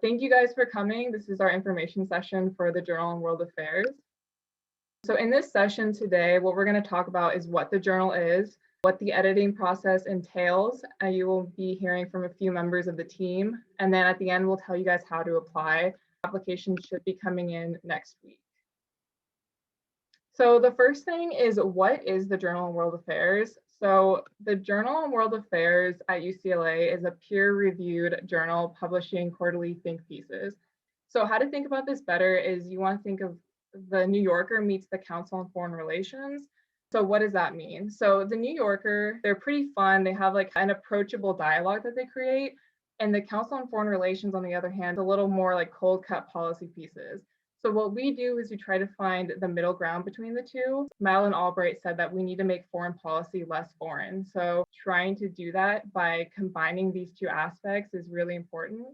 Thank you guys for coming. This is our information session for the Journal on World Affairs. So in this session today, what we're going to talk about is what the journal is, what the editing process entails. You will be hearing from a few members of the team. And then at the end, we'll tell you guys how to apply. Applications should be coming in next week. So the first thing is, what is the Journal on World Affairs? So the Journal on World Affairs at UCLA is a peer-reviewed journal publishing quarterly think pieces. So how to think about this better is you want to think of the New Yorker meets the Council on Foreign Relations. So what does that mean? So the New Yorker, they're pretty fun. They have like an approachable dialogue that they create. And the Council on Foreign Relations, on the other hand, a little more like cold cut policy pieces. So what we do is we try to find the middle ground between the two. Madeleine Albright said that we need to make foreign policy less foreign. So trying to do that by combining these two aspects is really important.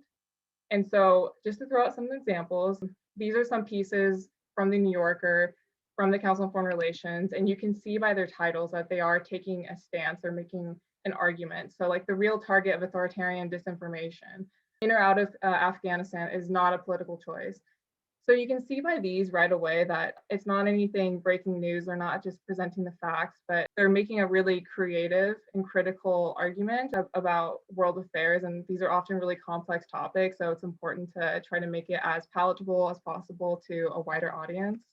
And so just to throw out some examples, these are some pieces from the New Yorker, from the Council on Foreign Relations, and you can see by their titles that they are taking a stance or making an argument. So like the real target of authoritarian disinformation in or out of Afghanistan is not a political choice. So you can see by these right away that it's not anything breaking news. They're not just presenting the facts, but they're making a really creative and critical argument about world affairs. And these are often really complex topics. So it's important to try to make it as palatable as possible to a wider audience.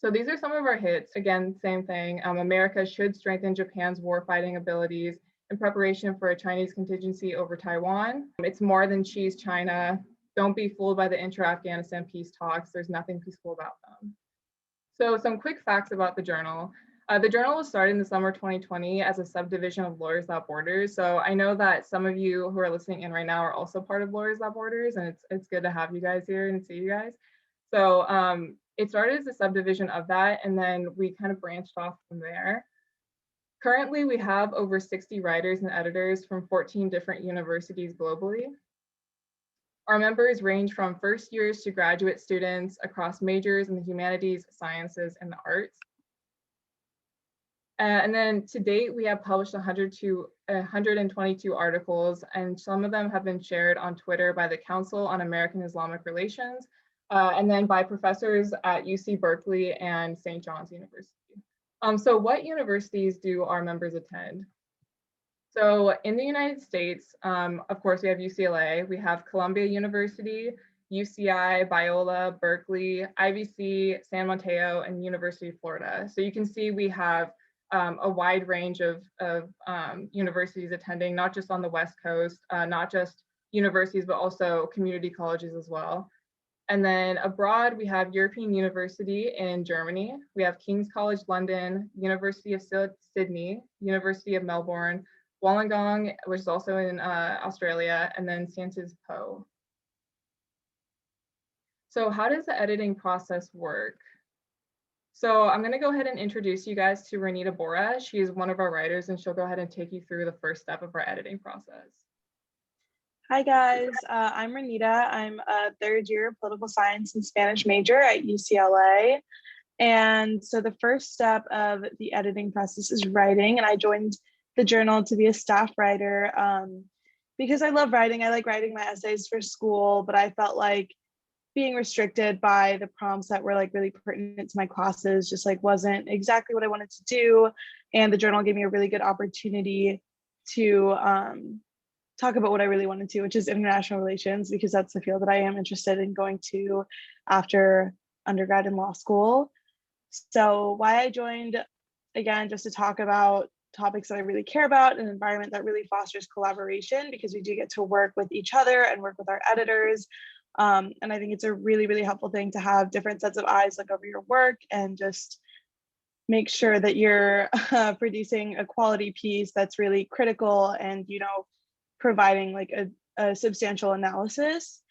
So these are some of our hits. Again, same thing. America should strengthen Japan's warfighting abilities in preparation for a Chinese contingency over Taiwan. It's more than cheese China. Don't be fooled by the intra-Afghanistan peace talks. There's nothing peaceful about them. So some quick facts about the journal. The journal was started in the summer 2020 as a subdivision of Lawyers Without Borders. So I know that some of you who are listening in right now are also part of Lawyers Without Borders, and it's good to have you guys here and see you guys. So it started as a subdivision of that, and then we kind of branched off from there. Currently, we have over 60 writers and editors from 14 different universities globally. Our members range from first years to graduate students across majors in the humanities, sciences, and the arts. And then to date, we have published 122 articles, and some of them have been shared on Twitter by the Council on American Islamic Relations, and then by professors at UC Berkeley and St. John's University. So what universities do our members attend? So in the United States, of course, we have UCLA, we have Columbia University, UCI, Biola, Berkeley, IVC, San Mateo, and University of Florida. So you can see we have a wide range of universities attending, not just on the West Coast, not just universities, but also community colleges as well. And then abroad, we have European University in Germany. We have King's College London, University of Sydney, University of Melbourne, Wollongong, which is also in Australia, and then Sciences Po. So how does the editing process work? So I'm going to go ahead and introduce you guys to Renita Bora. She is one of our writers, and she'll go ahead and take you through the first step of our editing process. Hi guys, I'm Renita. I'm a third year political science and Spanish major at UCLA. And so the first step of the editing process is writing, and I joined the journal to be a staff writer because I love writing. I like writing my essays for school, but I felt like being restricted by the prompts that were like really pertinent to my classes just like wasn't exactly what I wanted to do. And the journal gave me a really good opportunity to talk about what I really wanted to, which is international relations, because that's the field that I am interested in going to after undergrad and law school. So why I joined, again, just to talk about topics that I really care about, an environment that really fosters collaboration, because we do get to work with each other and work with our editors. And I think it's a really, really helpful thing to have different sets of eyes look over your work and just make sure that you're producing a quality piece that's really critical and, you know, providing like a substantial analysis.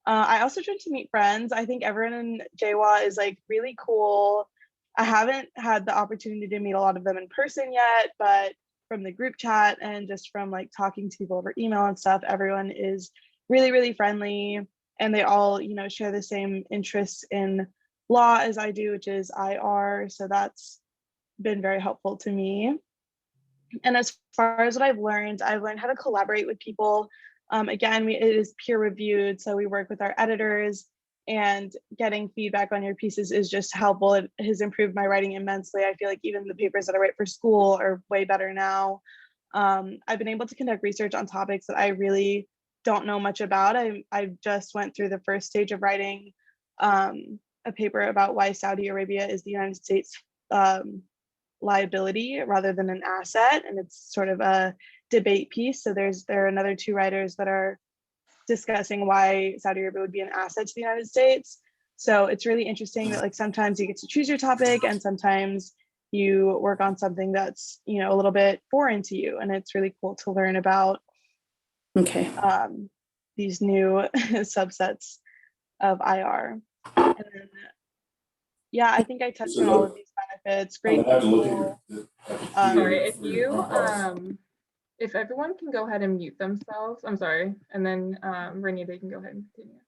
I also joined to meet friends. I think everyone in JWA is like really cool. I haven't had the opportunity to meet a lot of them in person yet, but from the group chat and just from like talking to people over email and stuff, everyone is really, really friendly, and they all, you know, share the same interests in law as I do, which is IR. So that's been very helpful to me. And as far as what I've learned how to collaborate with people Again, it is peer reviewed, so we work with our editors, and getting feedback on your pieces is just helpful. It has improved my writing immensely. I feel like even the papers that I write for school are way better now. I've been able to conduct research on topics that I really don't know much about. I just went through the first stage of writing a paper about why Saudi Arabia is the United States liability rather than an asset, and it's sort of a debate piece. So there are another 2 writers that are discussing why Saudi Arabia would be an asset to the United States. So it's really interesting that like sometimes you get to choose your topic and sometimes you work on something that's, you know, a little bit foreign to you, and it's really cool to learn about these new subsets of IR. And then, yeah, I think I touched on all of these benefits. Great people. Sorry, if everyone can go ahead and mute themselves, I'm sorry, and then Renita, you can go ahead and continue.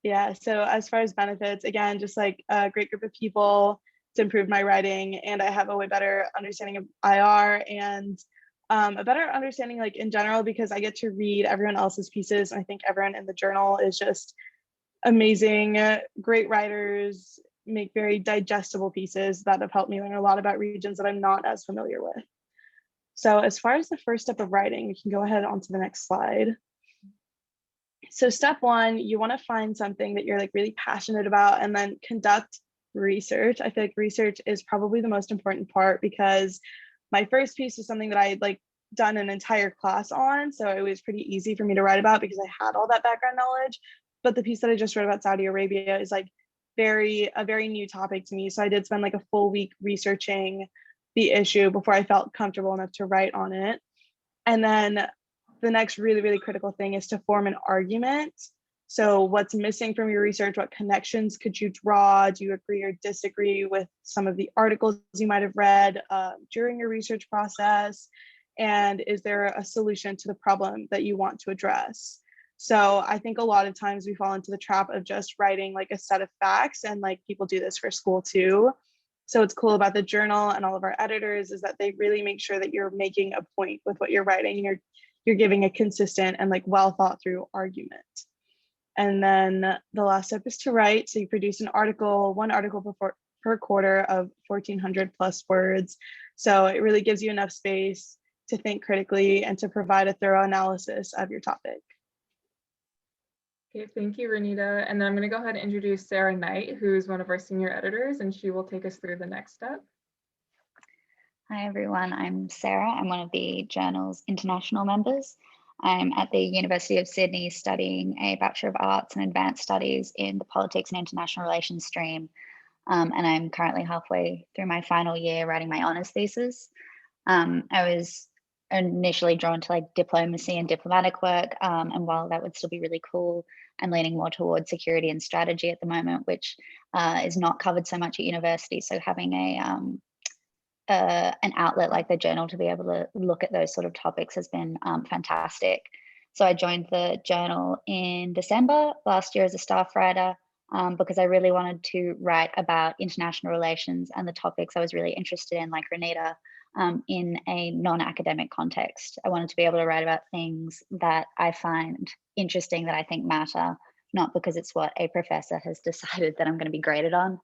Yeah, so as far as benefits, again, just like a great group of people to improve my writing, and I have a way better understanding of IR and a better understanding like in general, because I get to read everyone else's pieces. And I think everyone in the journal is just amazing, great writers, make very digestible pieces that have helped me learn a lot about regions that I'm not as familiar with. So as far as the first step of writing, we can go ahead on to the next slide. So step 1, you want to find something that you're like really passionate about and then conduct research. I feel like research is probably the most important part, because my first piece was something that I had like done an entire class on. So it was pretty easy for me to write about because I had all that background knowledge. But the piece that I just wrote about Saudi Arabia is like a very new topic to me. So I did spend like a full week researching the issue before I felt comfortable enough to write on it. And then the next really, really critical thing is to form an argument. So what's missing from your research? What connections could you draw? Do you agree or disagree with some of the articles you might have read during your research process? And is there a solution to the problem that you want to address? So I think a lot of times we fall into the trap of just writing like a set of facts, and like people do this for school too. So what's cool about the journal and all of our editors is that they really make sure that you're making a point with what you're writing. You're giving a consistent and like well thought through argument. And then the last step is to write. So you produce one article per quarter of 1,400 plus words. So it really gives you enough space to think critically and to provide a thorough analysis of your topic. Okay, thank you, Renita. And then I'm going to go ahead and introduce Sarah Knight, who's one of our senior editors, and she will take us through the next step. Hi, everyone. I'm Sarah. I'm one of the journal's international members. I'm at the University of Sydney studying a Bachelor of Arts and Advanced Studies in the Politics and International Relations stream. And I'm currently halfway through my final year writing my honours thesis. I was initially drawn to like diplomacy and diplomatic work. And while that would still be really cool, I'm leaning more towards security and strategy at the moment, which is not covered so much at university. So having an outlet like the journal to be able to look at those sort of topics has been fantastic. So I joined the journal in December last year as a staff writer because I really wanted to write about international relations and the topics I was really interested in, like Renita, in a non-academic context. I wanted to be able to write about things that I find interesting, that I think matter, not because it's what a professor has decided that I'm going to be graded on.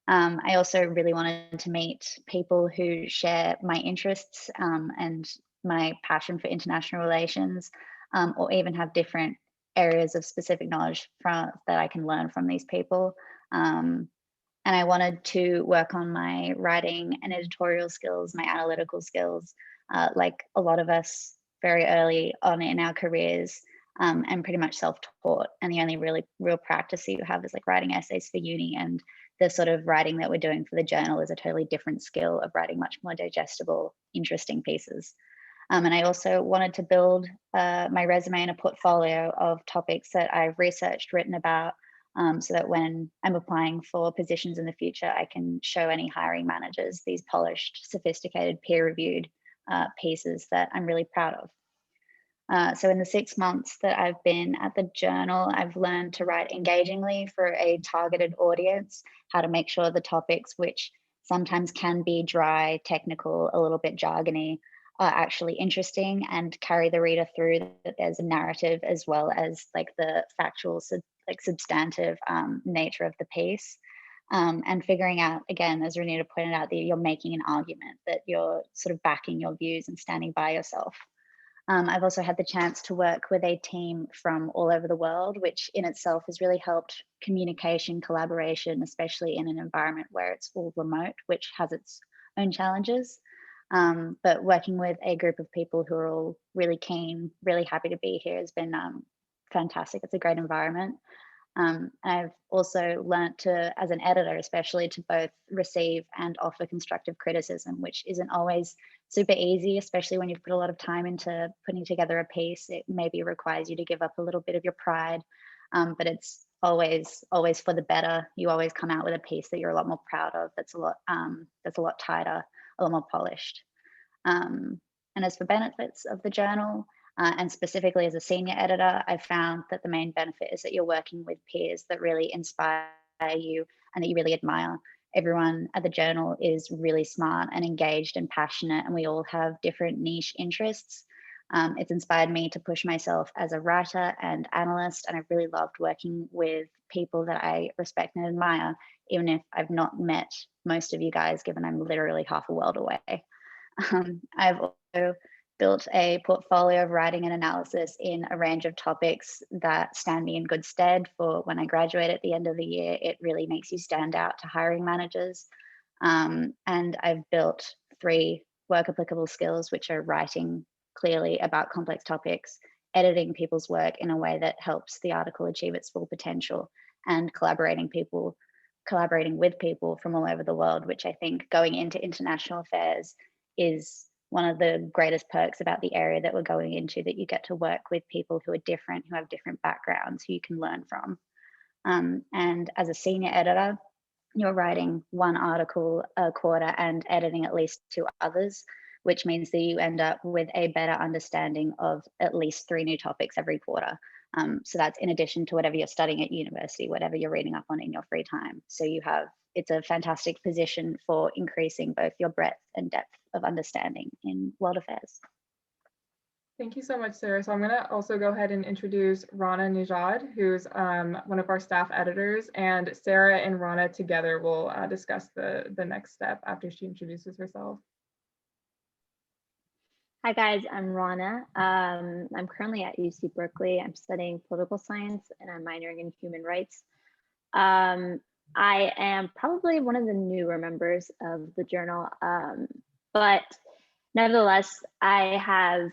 I also really wanted to meet people who share my interests and my passion for international relations, or even have different areas of specific knowledge that I can learn from these people. And I wanted to work on my writing and editorial skills, my analytical skills, like a lot of us very early on in our careers, and pretty much self-taught. And the only really real practice you have is like writing essays for uni, and the sort of writing that we're doing for the journal is a totally different skill of writing much more digestible, interesting pieces. And I also wanted to build my resume and a portfolio of topics that I've researched, written about, so that when I'm applying for positions in the future, I can show any hiring managers these polished, sophisticated, peer-reviewed pieces that I'm really proud of. So in the 6 months that I've been at the journal, I've learned to write engagingly for a targeted audience, how to make sure the topics, which sometimes can be dry, technical, a little bit jargony, are actually interesting and carry the reader through, that there's a narrative as well as like the factual, substantive nature of the piece. And figuring out, again, as Renita pointed out, that you're making an argument, that you're sort of backing your views and standing by yourself. I've also had the chance to work with a team from all over the world, which in itself has really helped communication, collaboration, especially in an environment where it's all remote, which has its own challenges. But working with a group of people who are all really keen, really happy to be here has been fantastic. It's a great environment. I've also learnt to, as an editor especially, to both receive and offer constructive criticism, which isn't always super easy, especially when you've put a lot of time into putting together a piece. It maybe requires you to give up a little bit of your pride, but it's always for the better. You always come out with a piece that you're a lot more proud of, that's a lot tighter, a lot more polished. And as for benefits of the journal, and specifically as a senior editor, I found that the main benefit is that you're working with peers that really inspire you and that you really admire. Everyone at the journal is really smart and engaged and passionate, and we all have different niche interests. It's inspired me to push myself as a writer and analyst, and I've really loved working with people that I respect and admire, even if I've not met most of you guys, given I'm literally half a world away. I've also built a portfolio of writing and analysis in a range of topics that stand me in good stead for when I graduate at the end of the year. It really makes you stand out to hiring managers. And I've built 3 work applicable skills, which are writing clearly about complex topics, editing people's work in a way that helps the article achieve its full potential, and collaborating with people from all over the world, which I think going into international affairs is one of the greatest perks about the area that we're going into, that you get to work with people who are different, who have different backgrounds, who you can learn from. And as a senior editor, you're writing 1 article a quarter and editing at least 2 others, which means that you end up with a better understanding of at least 3 new topics every quarter. So that's in addition to whatever you're studying at university, whatever you're reading up on in your free time. So it's a fantastic position for increasing both your breadth and depth of understanding in world affairs. Thank you so much, Sarah. So I'm going to also go ahead and introduce Rana Nijad, who's one of our staff editors, and Sarah and Rana together will discuss the next step after she introduces herself. Hi guys, I'm Rana. I'm currently at UC Berkeley. I'm studying political science and I'm minoring in human rights. I am probably one of the newer members of the journal, but nevertheless, I have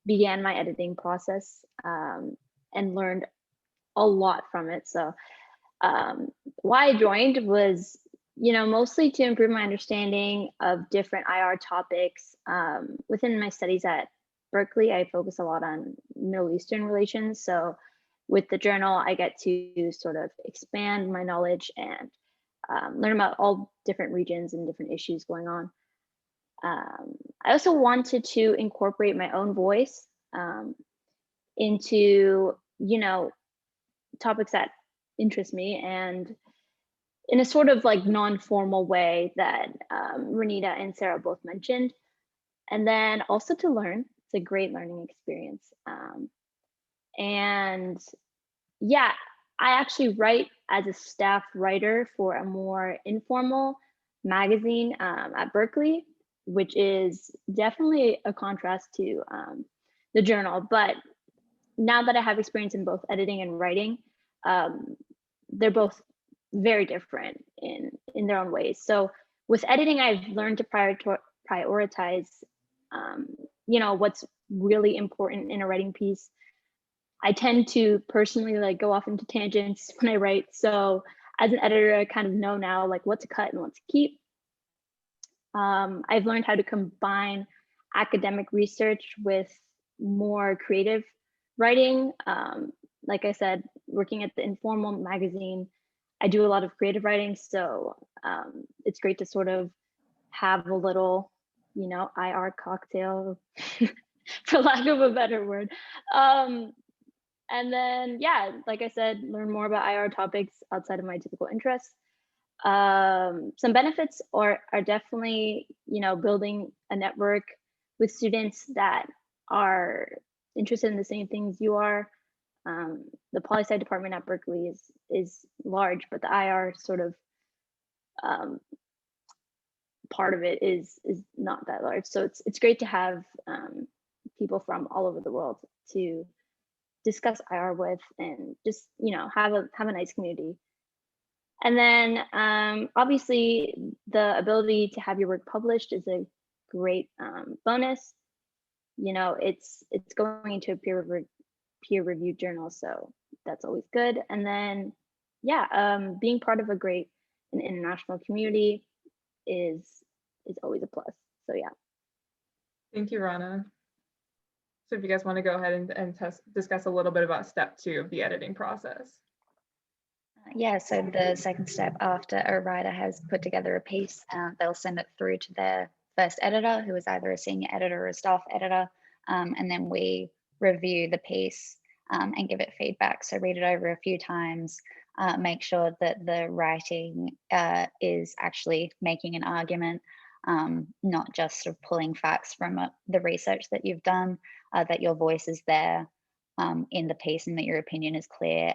began my editing process and learned a lot from it. So why I joined was, mostly to improve my understanding of different IR topics. Within my studies at Berkeley, I focus a lot on Middle Eastern relations. So with the journal, I get to sort of expand my knowledge and learn about all different regions and different issues going on. I also wanted to incorporate my own voice into, topics that interest me, and in a sort of like non-formal way that Renita and Sarah both mentioned. And then also to learn. It's a great learning experience. And yeah, I actually write as a staff writer for a more informal magazine at Berkeley, which is definitely a contrast to the journal. But now that I have experience in both editing and writing, they're both very different in their own ways. So with editing, I've learned to prioritize, what's really important in a writing piece. I tend to personally go off into tangents when I write. So as an editor, I kind of know now what to cut and what to keep. I've learned how to combine academic research with more creative writing. Like I said, working at the informal magazine, I do a lot of creative writing. So it's great to sort of have a little, IR cocktail, for lack of a better word. And then, yeah, like I said, learn more about IR topics outside of my typical interests. Some benefits are definitely, building a network with students that are interested in the same things you are. The poli-sci department at Berkeley is large, but the IR sort of part of it is not that large. So it's great to have people from all over the world to discuss IR with, and just, you know, have a nice community. And then obviously the ability to have your work published is a great bonus. You know, it's going into a peer-reviewed journal, so that's always good. And then yeah, being part of an international community is always a plus. So yeah. Thank you, Rana. So if you guys want to go ahead and discuss a little bit about step 2 of the editing process. Yeah, so the second step after a writer has put together a piece, they'll send it through to their first editor, who is either a senior editor or a staff editor, and then we review the piece and give it feedback. So read it over a few times, make sure that the writing is actually making an argument, not just sort of pulling facts from the research that you've done, that your voice is there in the piece and that your opinion is clear,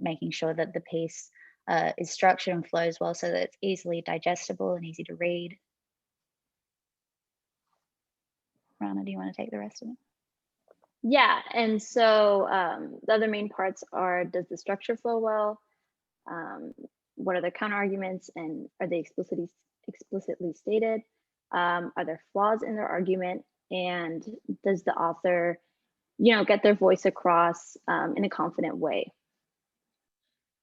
making sure that the piece is structured and flows well so that it's easily digestible and easy to read. Rana, do you want to take the rest of it? Yeah, and so the other main parts are, does the structure flow well? What are the counter arguments, and are they explicitly stated? Are there flaws in their argument? And does the author, you know, get their voice across in a confident way?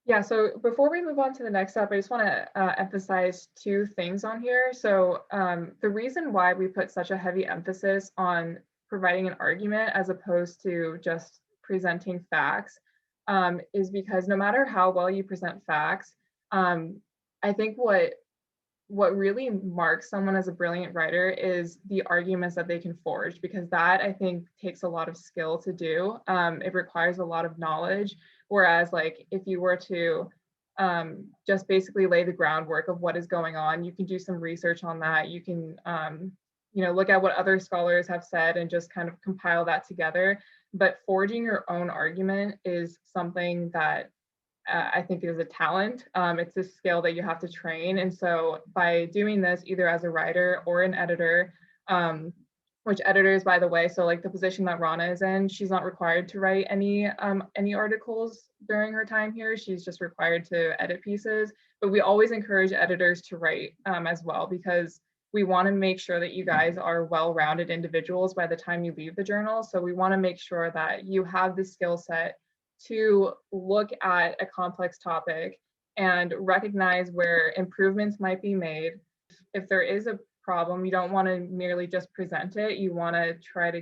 Yeah, so before we move on to the next step, I just want to emphasize 2 things on here. So the reason why we put such a heavy emphasis on providing an argument as opposed to just presenting facts is because no matter how well you present facts, I think what really marks someone as a brilliant writer is the arguments that they can forge, because that, I think, takes a lot of skill to do. It requires a lot of knowledge. Whereas like if you were to just basically lay the groundwork of what is going on, you can do some research on that. You can you know, look at what other scholars have said and just kind of compile that together. But forging your own argument is something that I think is a talent. It's a skill that you have to train. And so by doing this, either as a writer or an editor, which editors, by the way, so like the position that Rana is in, she's not required to write any articles during her time here. She's just required to edit pieces. But we always encourage editors to write as well, because we want to make sure that you guys are well-rounded individuals by the time you leave the journal. So we want to make sure that you have the skill set to look at a complex topic and recognize where improvements might be made. If there is a problem, you don't want to merely just present it. You want to try to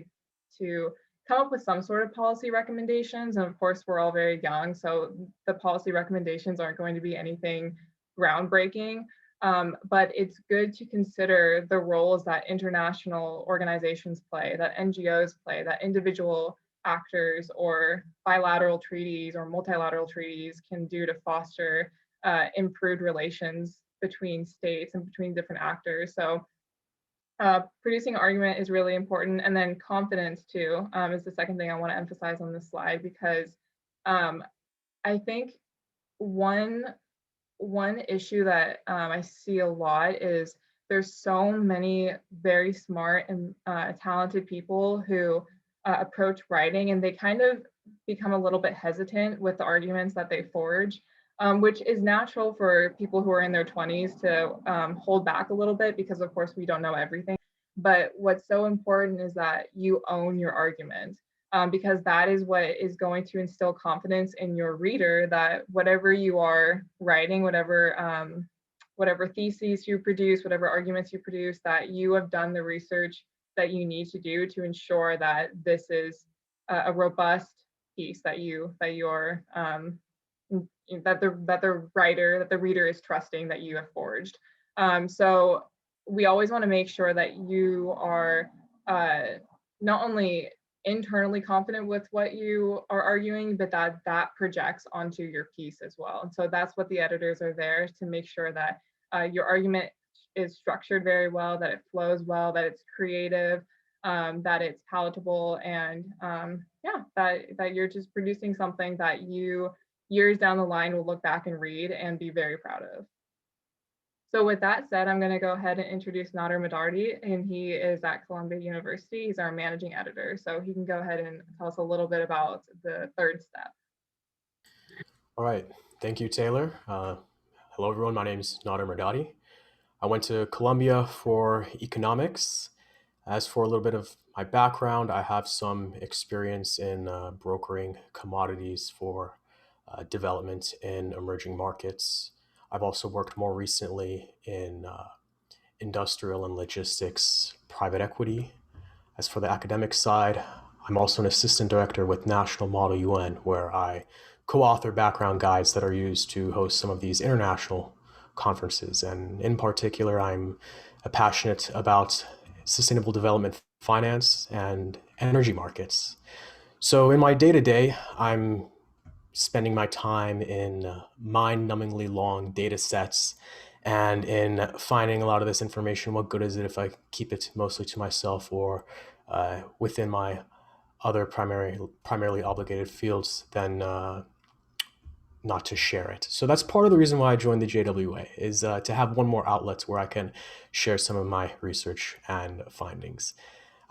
come up with some sort of policy recommendations. And of course, we're all very young, so the policy recommendations aren't going to be anything groundbreaking. But it's good to consider the roles that international organizations play, that NGOs play, that individual actors or bilateral treaties or multilateral treaties can do to foster improved relations between states and between different actors. So producing argument is really important. And then confidence too is the second thing I want to emphasize on this slide, because I think one issue that I see a lot is there's so many very smart and talented people who approach writing, and they kind of become a little bit hesitant with the arguments that they forge, which is natural for people who are in their 20s to hold back a little bit, because of course we don't know everything. But what's so important is that you own your argument, because that is what is going to instill confidence in your reader that whatever you are writing, whatever theses you produce, whatever arguments you produce, that you have done the research that you need to do to ensure that this is a robust piece that the reader is trusting that you have forged. So we always want to make sure that you are not only internally confident with what you are arguing, but that projects onto your piece as well. And so that's what the editors are there to make sure that your argument is structured very well, that it flows well, that it's creative, that it's palatable, and yeah, that you're just producing something that you years down the line will look back and read and be very proud of. So with that said, I'm going to go ahead and introduce Nader Medardi, and he is at Columbia University. He's our managing editor, so he can go ahead and tell us a little bit about the third step. All right, thank you, Taylor. Hello, everyone. My name is Nader Medardi. I went to Columbia for economics. As for a little bit of my background, I have some experience in brokering commodities for development in emerging markets. I've also worked more recently in industrial and logistics private equity. As for the academic side, I'm also an assistant director with National Model UN, where I co-author background guides that are used to host some of these international conferences. And in particular, I'm passionate about sustainable development finance and energy markets. So in my day-to-day, I'm spending my time in mind-numbingly long data sets and in finding a lot of this information. What good is it if I keep it mostly to myself or within my other primarily obligated fields than not to share it? So that's part of the reason why I joined the JWA, is to have one more outlet where I can share some of my research and findings.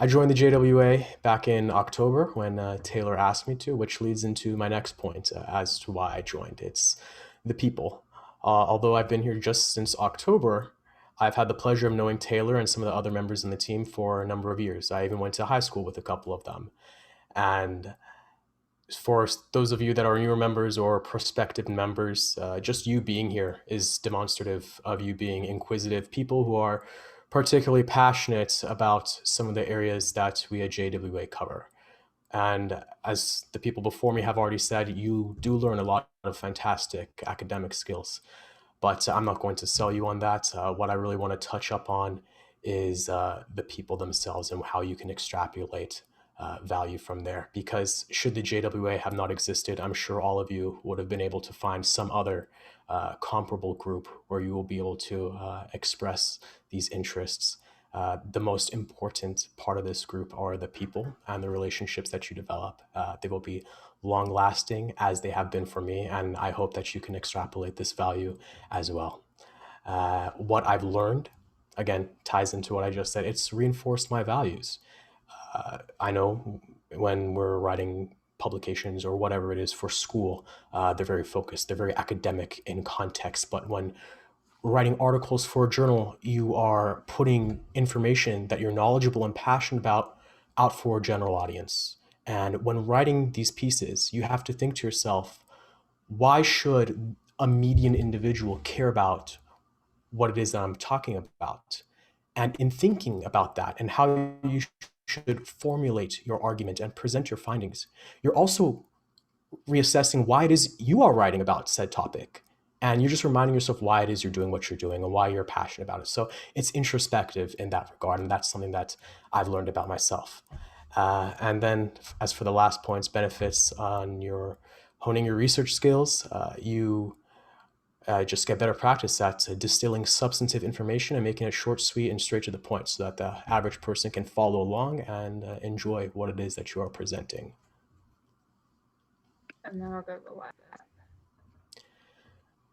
I joined the JWA back in October when Taylor asked me to, which leads into my next point as to why I joined. It's the people. Although I've been here just since October, I've had the pleasure of knowing Taylor and some of the other members in the team for a number of years. I even went to high school with a couple of them. And for those of you that are newer members or prospective members, just you being here is demonstrative of you being inquisitive people who are particularly passionate about some of the areas that we at JWA cover. And as the people before me have already said, you do learn a lot of fantastic academic skills. But I'm not going to sell you on that. What I really want to touch up on is the people themselves and how you can extrapolate value from there. Because should the JWA have not existed, I'm sure all of you would have been able to find some other comparable group where you will be able to express these interests. The most important part of this group are the people and the relationships that you develop. They will be long lasting as they have been for me, and I hope that you can extrapolate this value as well. What I've learned, again, ties into what I just said. It's reinforced my values. I know when we're writing publications or whatever it is for school, they're very focused, they're very academic in context, but when writing articles for a journal, you are putting information that you're knowledgeable and passionate about out for a general audience. And when writing these pieces, you have to think to yourself, why should a median individual care about what it is that I'm talking about? And in thinking about that and how you should formulate your argument and present your findings, you're also reassessing why it is you are writing about said topic. And you're just reminding yourself why it is you're doing what you're doing and why you're passionate about it. So it's introspective in that regard. And that's something that I've learned about myself. And then as for the last points, benefits on your honing your research skills, you just get better practice at distilling substantive information and making it short, sweet, and straight to the point so that the average person can follow along and enjoy what it is that you are presenting. And then I'll go to the last step.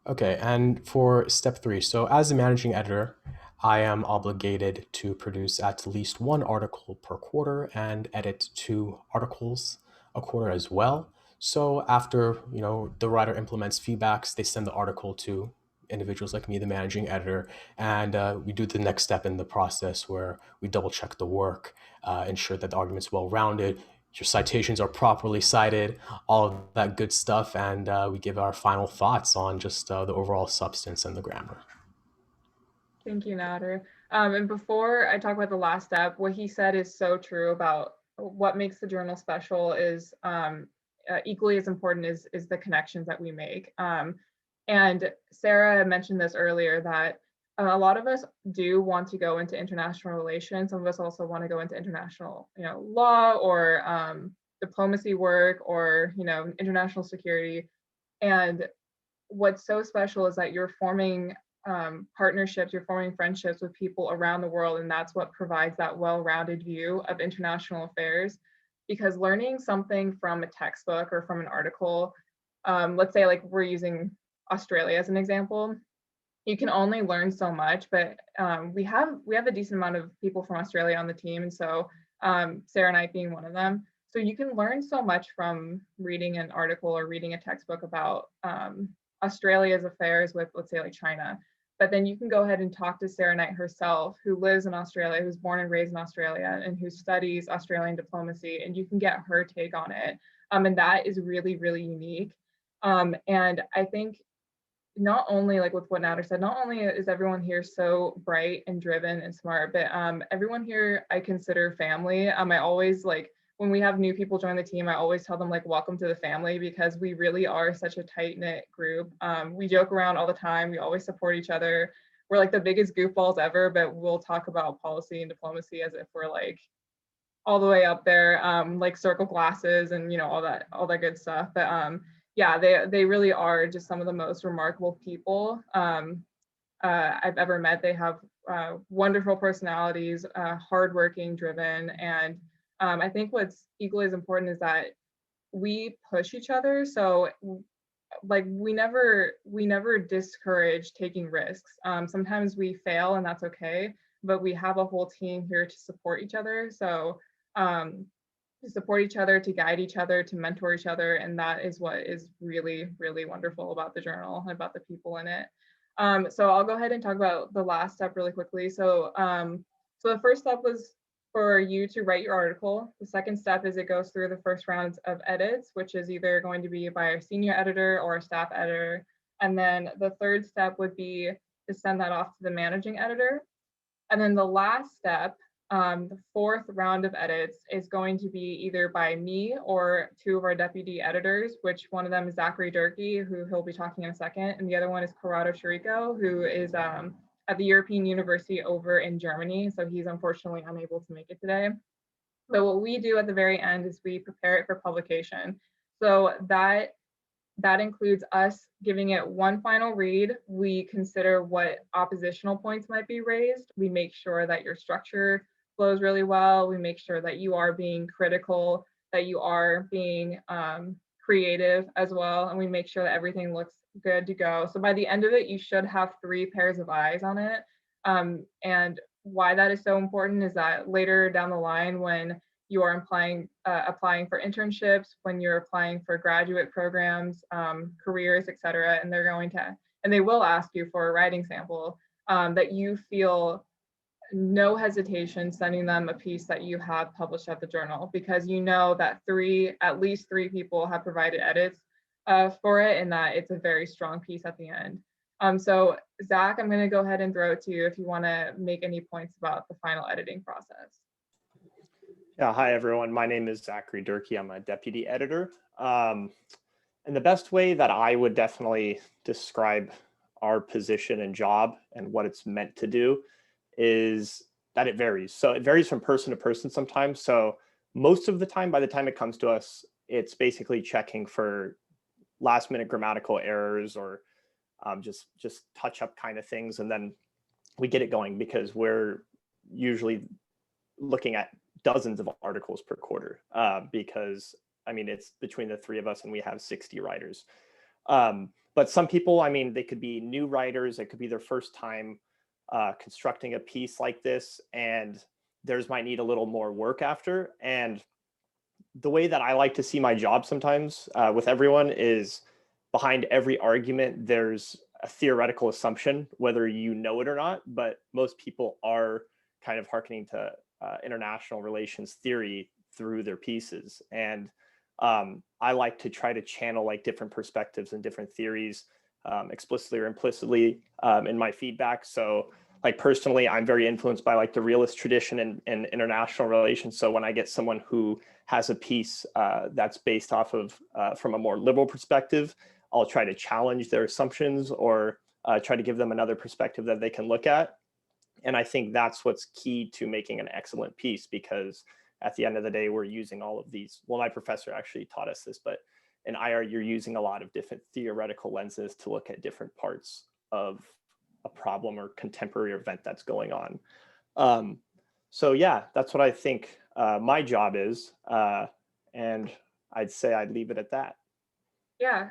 Okay, and for step 3, so as a managing editor, I am obligated to produce at least 1 article per quarter and edit 2 articles a quarter as well. So after, the writer implements feedbacks, they send the article to individuals like me, the managing editor, and we do the next step in the process where we double check the work, ensure that the argument's well-rounded, your citations are properly cited, all of that good stuff, and we give our final thoughts on just the overall substance and the grammar. Thank you, Nader. And before I talk about the last step, what he said is so true about what makes the journal special is equally as important is the connections that we make. And Sarah mentioned this earlier, that a lot of us do want to go into international relations. Some of us also want to go into international, law or diplomacy work or, international security. And what's so special is that you're forming partnerships, you're forming friendships with people around the world, and that's what provides that well-rounded view of international affairs. Because learning something from a textbook or from an article, let's say like we're using Australia as an example, you can only learn so much, but we have a decent amount of people from Australia on the team, and so Sarah and I being one of them. So you can learn so much from reading an article or reading a textbook about Australia's affairs with, let's say, like China. But then you can go ahead and talk to Sarah Knight herself, who lives in Australia, who's born and raised in Australia, and who studies Australian diplomacy, and you can get her take on it. And that is really, really unique. And I think not only, like with what Nader said, not only is everyone here so bright and driven and smart, but everyone here I consider family. I always, like, when we have new people join the team, I always tell them, like, welcome to the family, because we really are such a tight-knit group. We joke around all the time. We always support each other. We're like the biggest goofballs ever, but we'll talk about policy and diplomacy as if we're like all the way up there, like circle glasses and, you know, all that good stuff. But yeah, they really are just some of the most remarkable people I've ever met. They have wonderful personalities, hardworking, driven, and I think what's equally as important is that we push each other. So like we never discourage taking risks. Sometimes we fail and that's okay, but we have a whole team here to support each other. So to support each other, to guide each other, to mentor each other, and that is what is really, really wonderful about the journal and about the people in it. So I'll go ahead and talk about the last step really quickly. So the first step was for you to write your article. The second step is it goes through the first rounds of edits, which is either going to be by our senior editor or a staff editor. And then the third step would be to send that off to the managing editor. And then the last step, the fourth round of edits, is going to be either by me or two of our deputy editors, which one of them is Zachary Durkee, who he'll be talking in a second, and the other one is Corrado Chirico, who is at the European University over in Germany. So he's unfortunately unable to make it today. But what we do at the very end is we prepare it for publication. So that includes us giving it one final read. We consider what oppositional points might be raised. We make sure that your structure flows really well. We make sure that you are being critical, that you are being creative as well. And we make sure that everything looks good to go. So by the end of it, you should have 3 pairs of eyes on it. And why that is so important is that later down the line, when you are applying for internships, when you're applying for graduate programs, careers, et cetera, and they will ask you for a writing sample, that you feel no hesitation sending them a piece that you have published at the journal, because you know that at least three people have provided edits for it, and that it's a very strong piece at the end. So Zach, I'm going to go ahead and throw it to you if you want to make any points about the final editing process. Yeah, hi everyone. My name is Zachary Durkee. I'm a deputy editor. And the best way that I would definitely describe our position and job and what it's meant to do is that it varies. So it varies from person to person sometimes. So most of the time, by the time it comes to us, it's basically checking for last minute grammatical errors or just touch up kind of things. And then we get it going because we're usually looking at dozens of articles per quarter because I mean, it's between the 3 of us and we have 60 writers. But some people, I mean, they could be new writers. It could be their first time constructing a piece like this, and theirs might need a little more work after. And the way that I like to see my job sometimes with everyone is behind every argument, there's a theoretical assumption, whether you know it or not, but most people are kind of hearkening to international relations theory through their pieces. And I like to try to channel like different perspectives and different theories explicitly or implicitly in my feedback. So like personally, I'm very influenced by like the realist tradition in international relations. So when I get someone who has a piece that's based off of from a more liberal perspective, I'll try to challenge their assumptions or try to give them another perspective that they can look at. And I think that's what's key to making an excellent piece, because at the end of the day, we're using all of these. Well, my professor actually taught us this, but in IR, you're using a lot of different theoretical lenses to look at different parts of a problem or contemporary event that's going on. So yeah, that's what I think my job is. And I'd say I'd leave it at that. Yeah,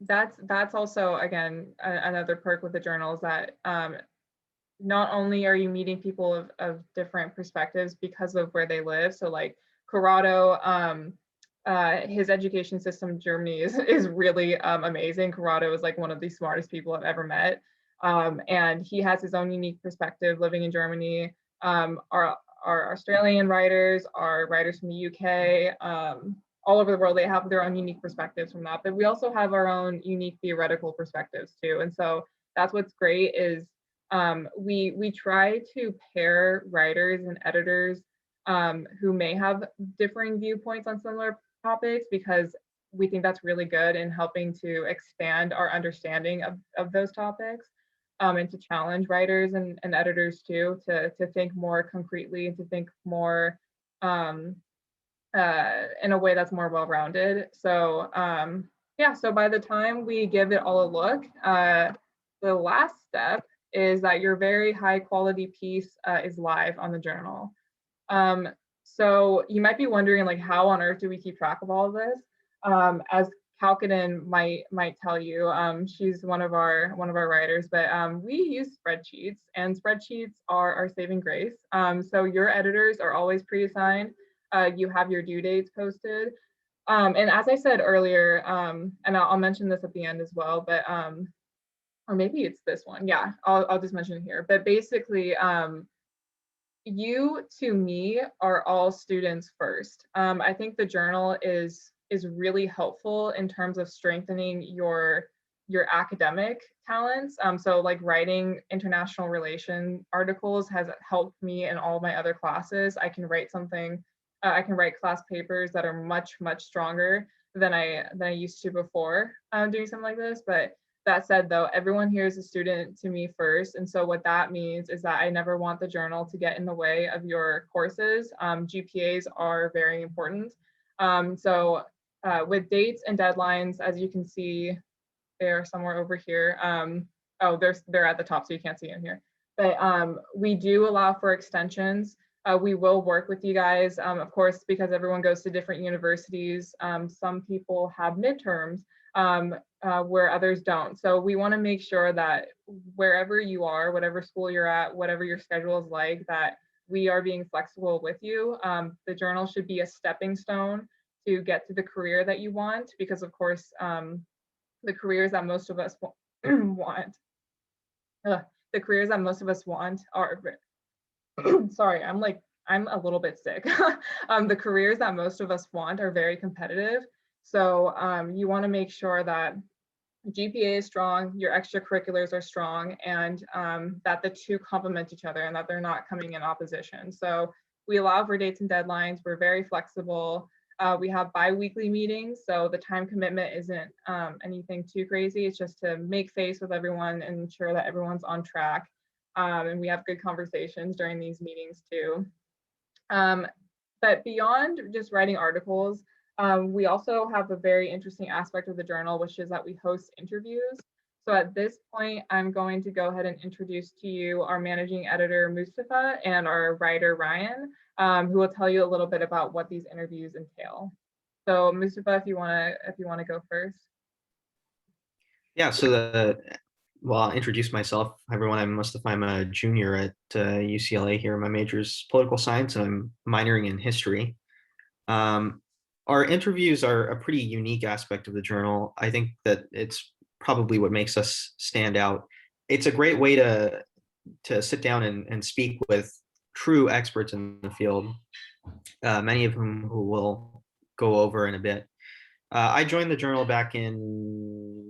that's also, again, another perk with the journals, that not only are you meeting people of different perspectives because of where they live. So like Corrado, his education system in Germany is really amazing. Corrado is like one of the smartest people I've ever met. And he has his own unique perspective living in Germany. Our Australian writers, our writers from the UK, all over the world, they have their own unique perspectives from that. But we also have our own unique theoretical perspectives too. And so that's what's great is we try to pair writers and editors who may have differing viewpoints on similar topics, because we think that's really good in helping to expand our understanding of those topics, and to challenge writers and editors too to think more concretely and to think more in a way that's more well-rounded. So yeah, so by the time we give it all a look, the last step is that your very high quality piece is live on the journal. So you might be wondering, like, how on earth do we keep track of all of this? As Kalkaden might tell you, she's one of our writers, but we use spreadsheets, and spreadsheets are our saving grace. So your editors are always pre-assigned. You have your due dates posted. And as I said earlier, and I'll mention this at the end as well, but or maybe it's this one. Yeah, I'll just mention it here. But basically, you to me are all students first. I think the journal is really helpful in terms of strengthening your academic talents. So like writing international relation articles has helped me in all of my other classes. I can write something. I can write class papers that are much stronger than I used to before doing something like this. But that said, though, everyone here is a student to me first. And so what that means is that I never want the journal to get in the way of your courses. GPAs are very important. So with dates and deadlines, as you can see, they are somewhere over here. Oh, they're at the top, so you can't see them here. But we do allow for extensions. We will work with you guys, of course, because everyone goes to different universities. Some people have midterms where others don't. So we want to make sure that wherever you are, whatever school you're at, whatever your schedule is like, that we are being flexible with you. The journal should be a stepping stone to get to the career that you want, because of course, the careers that most of us want, the careers that most of us want are, sorry, I'm a little bit sick. The careers that most of us want are very competitive. So you want to make sure that GPA is strong, your extracurriculars are strong, and that the two complement each other and that they're not coming in opposition. So we allow for dates and deadlines. We're very flexible. We have bi-weekly meetings, so the time commitment isn't anything too crazy. It's just to make face with everyone and ensure that everyone's on track. And we have good conversations during these meetings too. But beyond just writing articles, we also have a very interesting aspect of the journal, which is that we host interviews. So at this point, I'm going to go ahead and introduce to you our managing editor, Mustafa, and our writer, Ryan, who will tell you a little bit about what these interviews entail. So Mustafa, if you wanna go first. Yeah, so well, I'll introduce myself. Hi, everyone, I'm Mustafa. I'm a junior at UCLA here. My major is political science, and I'm minoring in history. Our interviews are a pretty unique aspect of the journal. I think that it's probably what makes us stand out. It's a great way to sit down and speak with true experts in the field, many of whom who will go over in a bit. I joined the journal back in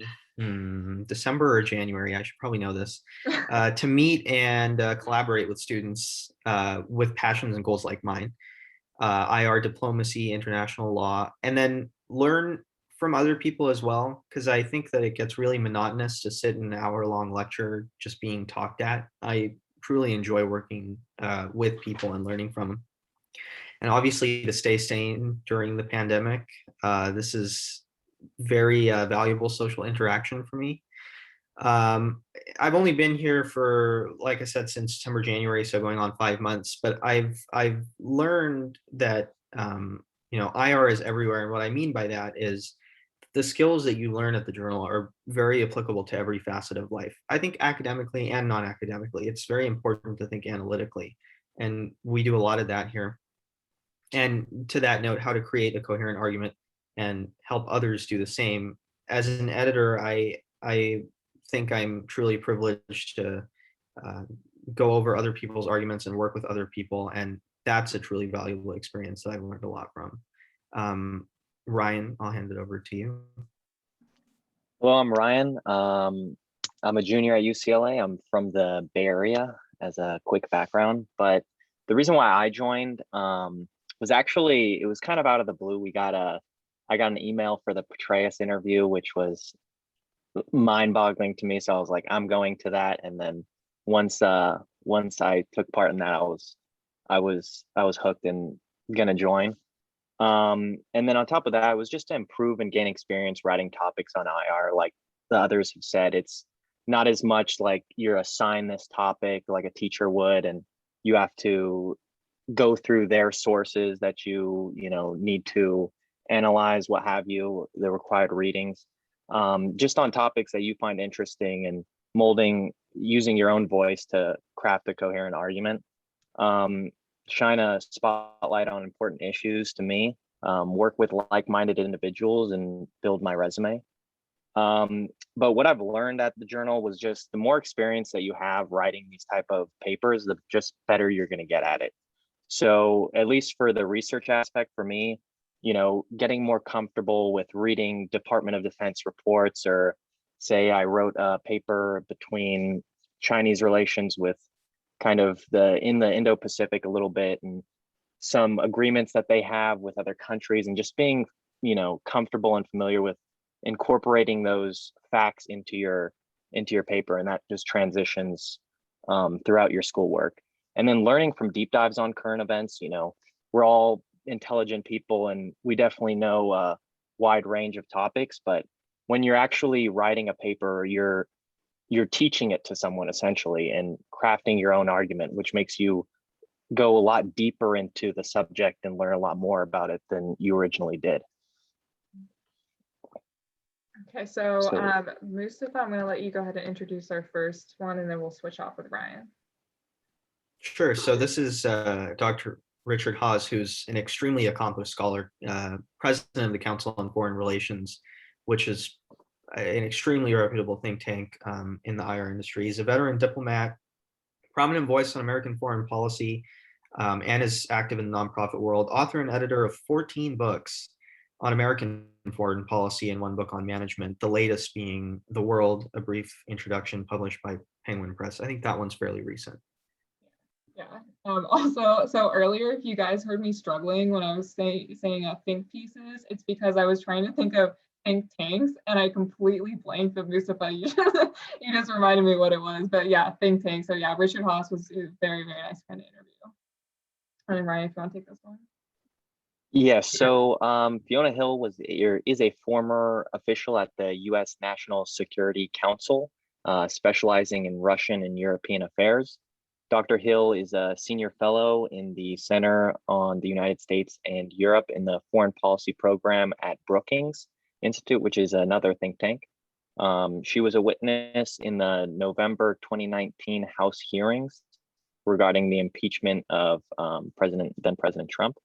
December or January, I should probably know this, to meet and collaborate with students with passions and goals like mine, IR diplomacy, international law, and then learn from other people as well, because I think that it gets really monotonous to sit in an hour-long lecture just being talked at. I truly enjoy working with people and learning from them. And obviously to stay sane during the pandemic, this is very valuable social interaction for me. I've only been here for, like I said, since September, January, so going on 5 months. But I've learned that IR is everywhere, and what I mean by that is the skills that you learn at the journal are very applicable to every facet of life. I think academically and non-academically, it's very important to think analytically, and we do a lot of that here. And to that note, how to create a coherent argument and help others do the same. As an editor, I think I'm truly privileged to uh, go over other people's arguments and work with other people, and that's a truly valuable experience that I've learned a lot from. Ryan, I'll hand it over to you. Hello, I'm Ryan. I'm a junior at UCLA. I'm from the Bay Area, as a quick background. But the reason why I joined was actually, it was kind of out of the blue. I got an email for the Petraeus interview, which was mind-boggling to me. So I was like, I'm going to that. And then once I took part in that, I was hooked and gonna join. And then on top of that, it was just to improve and gain experience writing topics on IR. Like the others have said, it's not as much like you're assigned this topic like a teacher would, and you have to go through their sources that you need to analyze, what have you, the required readings, just on topics that you find interesting, and using your own voice to craft a coherent argument. Shine a spotlight on important issues to me, work with like-minded individuals, and build my resume. But what I've learned at the journal was just the more experience that you have writing these type of papers, the just better you're going to get at it. So at least for the research aspect for me, getting more comfortable with reading Department of Defense reports, or say I wrote a paper between Chinese relations with kind of in the Indo-Pacific a little bit, and some agreements that they have with other countries, and just being, comfortable and familiar with incorporating those facts into your paper, and that just transitions throughout your schoolwork. And then learning from deep dives on current events. We're all intelligent people, and we definitely know a wide range of topics, but when you're actually writing a paper, you're teaching it to someone essentially, and crafting your own argument, which makes you go a lot deeper into the subject and learn a lot more about it than you originally did. Okay, so Mustafa, I'm going to let you go ahead and introduce our first one, and then we'll switch off with Ryan. Sure. So this is Dr. Richard Haas, who's an extremely accomplished scholar, president of the Council on Foreign Relations, which is an extremely reputable think tank in the IR industry. He's a veteran diplomat, prominent voice on American foreign policy, and is active in the nonprofit world, author and editor of 14 books on American foreign policy and one book on management, the latest being The World, a brief introduction, published by Penguin Press. I think that one's fairly recent. Yeah. Also, so earlier, if you guys heard me struggling when I was saying think pieces, it's because I was trying to think of think tanks, and I completely blanked. But Mustafa, you just reminded me what it was. But yeah, think tank. So yeah, Richard Haas was a very, very nice kind of interview. And Ryan, if you want to take this one. Yes. So Fiona Hill is a former official at the U.S. National Security Council, specializing in Russian and European affairs. Dr. Hill is a senior fellow in the Center on the United States and Europe in the Foreign Policy Program at Brookings Institute, which is another think tank. She was a witness in the November 2019 House hearings regarding the impeachment of then President Trump.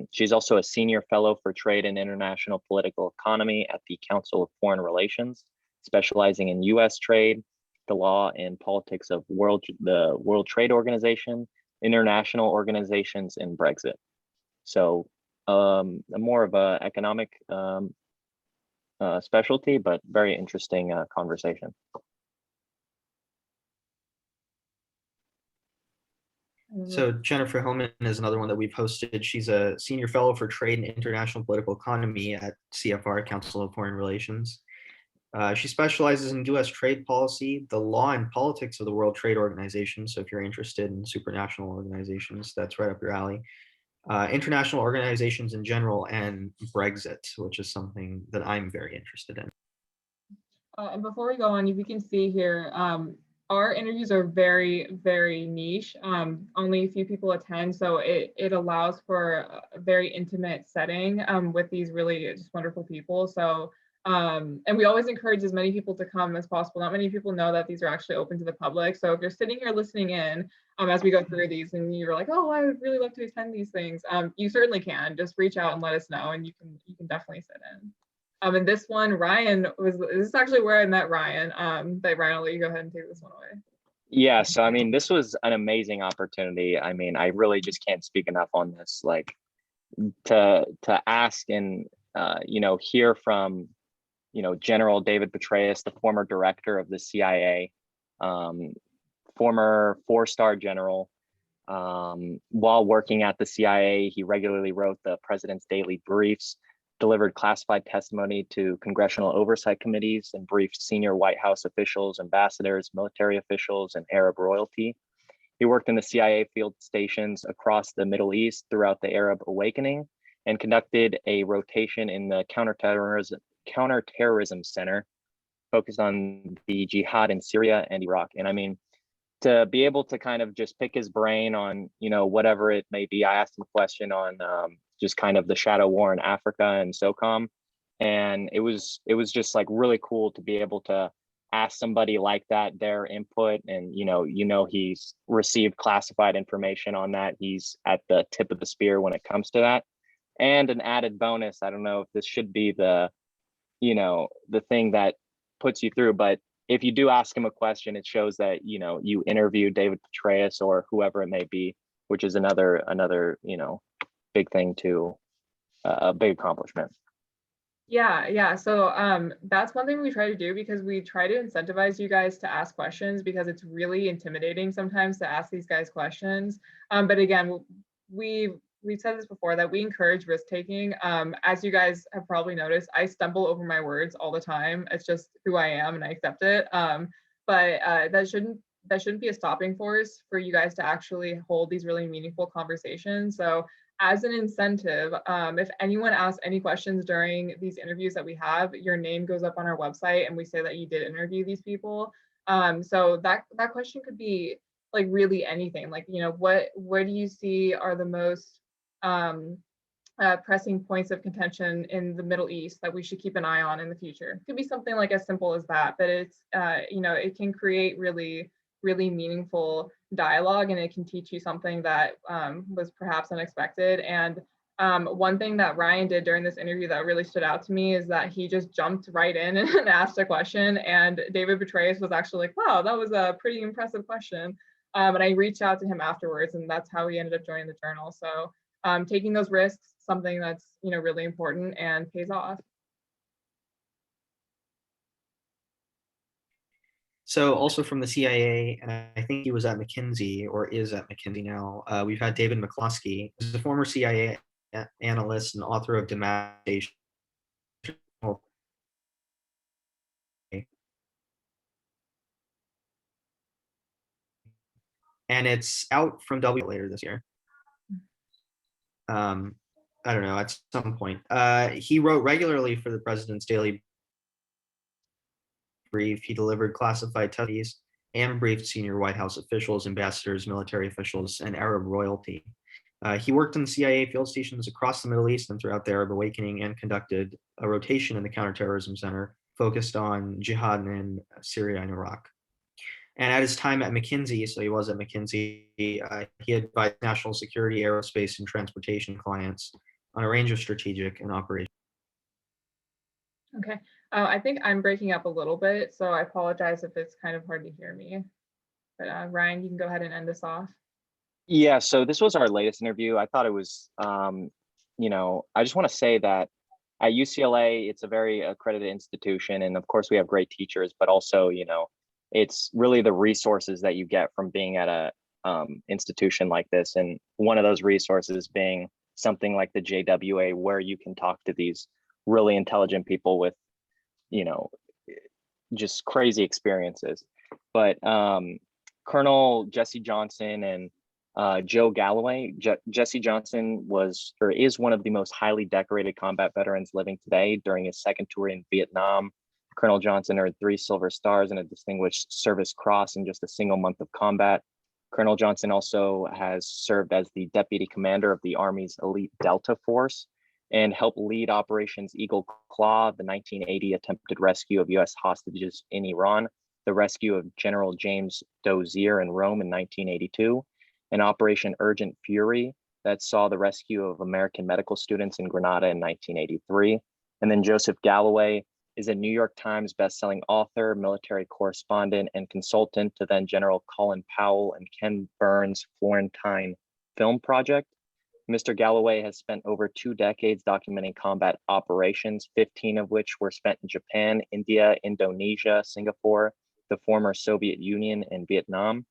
She's also a senior fellow for trade and international political economy at the Council of Foreign Relations, specializing in U.S. trade, the law and politics of the World Trade Organization, international organizations, and Brexit. So more of an economic specialty, but very interesting conversation. So Jennifer Hillman is another one that we've hosted. She's a senior fellow for trade and international political economy at CFR, Council of Foreign Relations. She specializes in U.S. trade policy, the law and politics of the World Trade Organization. So if you're interested in supranational organizations, that's right up your alley. International organizations in general, and Brexit, which is something that I'm very interested in. And before we go on, if you can see here, our interviews are very, very niche. Only a few people attend, so it allows for a very intimate setting with these really just wonderful people. So, and we always encourage as many people to come as possible. Not many people know that these are actually open to the public. So if you're sitting here listening in as we go through these and you're like, oh, I would really love to attend these things, you certainly can. Just reach out and let us know, and you can definitely sit in. And this one, this is actually where I met Ryan. But Ryan, I'll let you go ahead and take this one away. Yeah, so I mean, this was an amazing opportunity. I mean, I really just can't speak enough on this. Like to ask and hear from General David Petraeus, the former director of the CIA, former 4-star general. While working at the CIA, he regularly wrote the president's daily briefs, delivered classified testimony to congressional oversight committees, and briefed senior White House officials, ambassadors, military officials, and Arab royalty. He worked in the CIA field stations across the Middle East throughout the Arab awakening and conducted a rotation in the counterterrorism center focused on the jihad in Syria and Iraq. And I mean, to be able to kind of just pick his brain on, whatever it may be, I asked him a question on just kind of the shadow war in Africa and SOCOM. And it was just like really cool to be able to ask somebody like that their input. And, he's received classified information on that. He's at the tip of the spear when it comes to that. And an added bonus, I don't know if this should be the thing that puts you through, but if you do ask him a question, it shows that, you interviewed David Petraeus or whoever it may be, which is another, big thing to a big accomplishment. Yeah. So that's one thing we try to do, because we try to incentivize you guys to ask questions, because it's really intimidating sometimes to ask these guys questions. But again, we've said this before, that we encourage risk taking. As you guys have probably noticed, I stumble over my words all the time. It's just who I am, and I accept it. But that shouldn't be a stopping force for you guys to actually hold these really meaningful conversations. So as an incentive, if anyone asks any questions during these interviews that we have, your name goes up on our website and we say that you did interview these people. So that question could be like really anything, like, where do you see are the most pressing points of contention in the Middle East that we should keep an eye on in the future? It could be something like as simple as that, but it's, it can create really, really meaningful dialogue, and it can teach you something that was perhaps unexpected. And one thing that Ryan did during this interview that really stood out to me is that he just jumped right in and asked a question, and David Petraeus was actually like, wow, that was a pretty impressive question. And I reached out to him afterwards, and that's how he ended up joining the journal. So taking those risks, something that's really important and pays off. So also from the CIA, and I think he was at McKinsey or is at McKinsey now, we've had David McCloskey, who's a former CIA analyst and author of Demarcation. And it's out from W later this year. I don't know, at some point. He wrote regularly for the president's daily brief. He delivered classified testimonies and briefed senior White House officials, ambassadors, military officials, and Arab royalty. He worked in the CIA field stations across the Middle East and throughout the Arab awakening, and conducted a rotation in the counterterrorism center focused on jihad in Syria and Iraq. And at his time at McKinsey, so he was at McKinsey, he advised national security, aerospace, and transportation clients on a range of strategic and operational. Okay, I think I'm breaking up a little bit, so I apologize if it's kind of hard to hear me. But Ryan, you can go ahead and end us off. Yeah, so this was our latest interview. I thought it was, I just want to say that at UCLA, it's a very accredited institution. And of course, we have great teachers, but also, it's really the resources that you get from being at a institution like this. And one of those resources being something like the JWA, where you can talk to these really intelligent people with, just crazy experiences. But Colonel Jesse Johnson and Joe Galloway. Jesse Johnson is one of the most highly decorated combat veterans living today. During his second tour in Vietnam, Colonel Johnson earned 3 Silver Stars and a Distinguished Service Cross in just a single month of combat. Colonel Johnson also has served as the Deputy Commander of the Army's Elite Delta Force and helped lead Operations Eagle Claw, the 1980 attempted rescue of US hostages in Iran, the rescue of General James Dozier in Rome in 1982, and Operation Urgent Fury that saw the rescue of American medical students in Grenada in 1983. And then Joseph Galloway is a New York Times bestselling author, military correspondent, and consultant to then General Colin Powell and Ken Burns' Florentine Film Project. Mr. Galloway has spent over 2 decades documenting combat operations, 15 of which were spent in Japan, India, Indonesia, Singapore, the former Soviet Union, and Vietnam.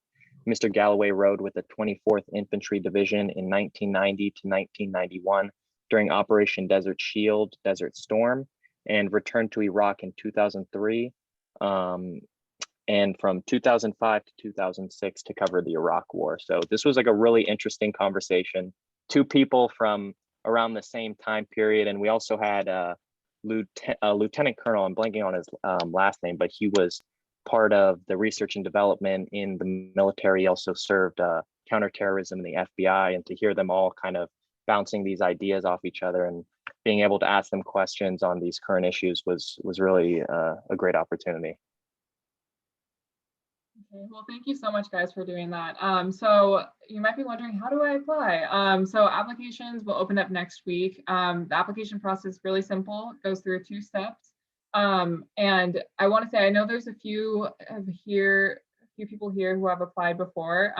Mr. Galloway rode with the 24th Infantry Division in 1990 to 1991 during Operation Desert Shield, Desert Storm, and returned to Iraq in 2003, and from 2005 to 2006 to cover the Iraq War. So this was like a really interesting conversation. 2 people from around the same time period, and we also had a Lieutenant Colonel, I'm blanking on his last name, but he was part of the research and development in the military. He also served counterterrorism in the FBI, and to hear them all kind of bouncing these ideas off each other and being able to ask them questions on these current issues was really a great opportunity. Okay, well, thank you so much, guys, for doing that. So you might be wondering, how do I apply? So applications will open up next week. The application process is really simple. It goes through 2 steps. And I want to say, I know there's a few people here who have applied before.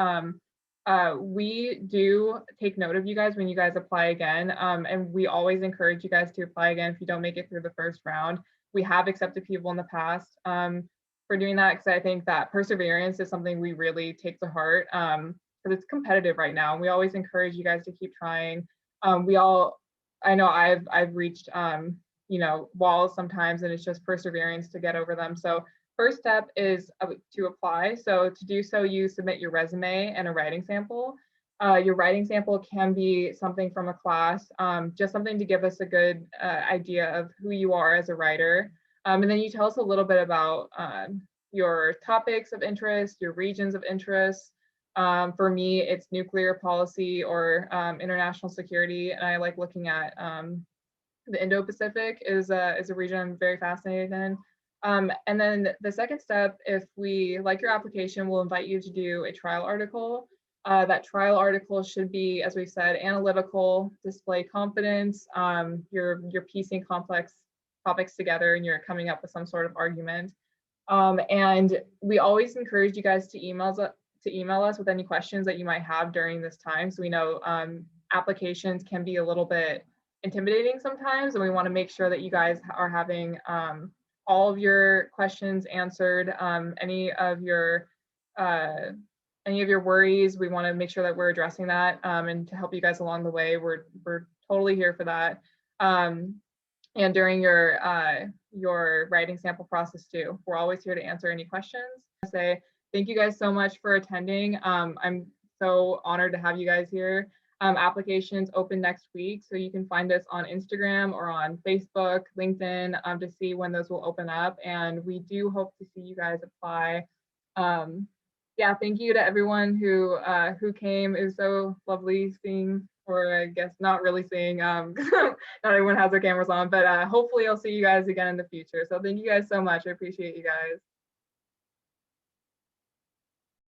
We do take note of you guys when you guys apply again. And we always encourage you guys to apply again if you don't make it through the first round. We have accepted people in the past for doing that, because I think that perseverance is something we really take to heart, because it's competitive right now. And we always encourage you guys to keep trying. I know I've reached walls sometimes, and it's just perseverance to get over them. So first step is to apply. So to do so, you submit your resume and a writing sample. Your writing sample can be something from a class, just something to give us a good idea of who you are as a writer. And then you tell us a little bit about your topics of interest, your regions of interest. For me, it's nuclear policy or international security. And I like looking at the Indo-Pacific is a region I'm very fascinated in. And then the second step, if we like your application, we'll invite you to do a trial article. That trial article should be, as we've said, analytical, display confidence. You're piecing complex topics together and you're coming up with some sort of argument. And we always encourage you guys to email us with any questions that you might have during this time. So we know applications can be a little bit intimidating sometimes, and we want to make sure that you guys are having all of your questions answered. Any of your worries, we want to make sure that we're addressing that, and to help you guys along the way. We're totally here for that. And during your writing sample process too, we're always here to answer any questions. I say thank you guys so much for attending. I'm so honored to have you guys here. Applications open next week, so you can find us on Instagram or on Facebook, LinkedIn, to see when those will open up. And we do hope to see you guys apply. Yeah, thank you to everyone who came. It was so lovely seeing, or I guess not really seeing, not everyone has their cameras on, but hopefully I'll see you guys again in the future. So thank you guys so much. I appreciate you guys.